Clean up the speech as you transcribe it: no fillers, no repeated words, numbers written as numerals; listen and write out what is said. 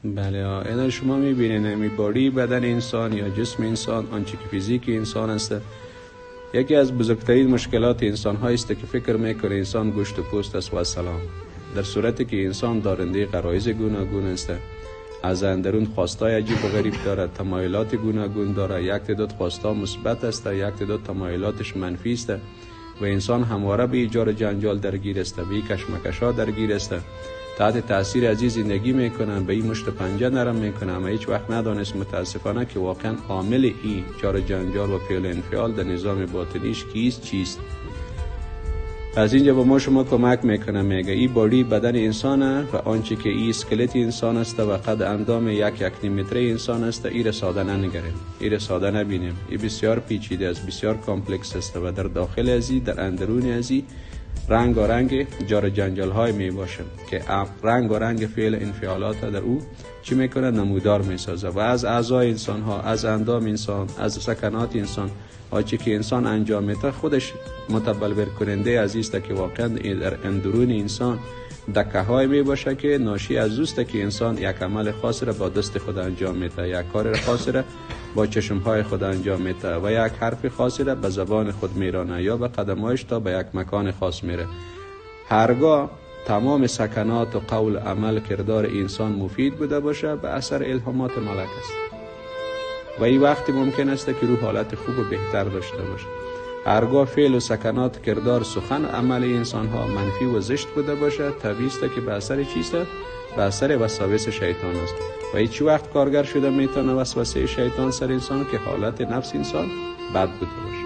بله اینا شما میبینین می باری بدن انسان یا جسم انسان، آنچه که فیزیک انسان است، یکی از بزرگترین مشکلات انسان ها است که فکر میکنه انسان گوشت و پوست است و سلام، در صورتی که انسان دارنده غرایز گوناگون است، از اندرون خواستای عجیب و غریب دارد، تمایلات گوناگون دارد، یک تعداد خواستا مثبت است، یک تعداد تمایلاتش منفی است و انسان همواره به ایجاد جنجال درگیر است، به کشمکش‌ها درگیر است، تحت تاثیر از زندگی میکنه، به این مشت پنجه نرم میکنه، اما هیچ وقت ندانست متاسفانه که واقعا عامل این جار جنجال و فعل انفعال در نظام باطنیش کیست چیست. از اینجا به ما شما کمک میکنه، میگه این باڈی بدن انسانه و آنچه که این اسکلت انسان است و قد اندام یک متری انسان است، این ساده نگریم، این ساده نبینیم، این بسیار پیچیده است، بسیار کامپلکس است و در داخل ازی، در اندرون ازی رنگ و رنگ جار جنجال های می باشه که رنگ و رنگ فعل انفعالات در او چی میکنه؟ نمودار میسازه و از اعضای انسان ها، از اندام انسان، از سکنات انسان، آنچه که انسان انجام میده خودش متبلور کننده از است که واقعا در اندرون انسان دکه های می باشه که ناشی از اوست که انسان یک عمل خاص را با دست خود انجام میده، یک کار خاص را با چشم های خود انجام میده و یک حرف خاصی را به زبان خود میرانه یا به قدمایش تا به یک مکان خاص میره. هرگاه تمام سکنات و قول عمل کردار انسان مفید بوده باشه به اثر الهامات ملک است و این وقتی ممکن است که روح حالت خوب و بهتر داشته باشه. هرگاه فعل و سکنات کردار سخن عمل انسان ها منفی و زشت بوده باشه طبیعی است که به اثر چیست؟ به اثر وسواس شیطان است و هیچ وقت کارگر شده میتونه وسوسه شیطان سر انسان که حالت نفس انسان بد بوده باشه.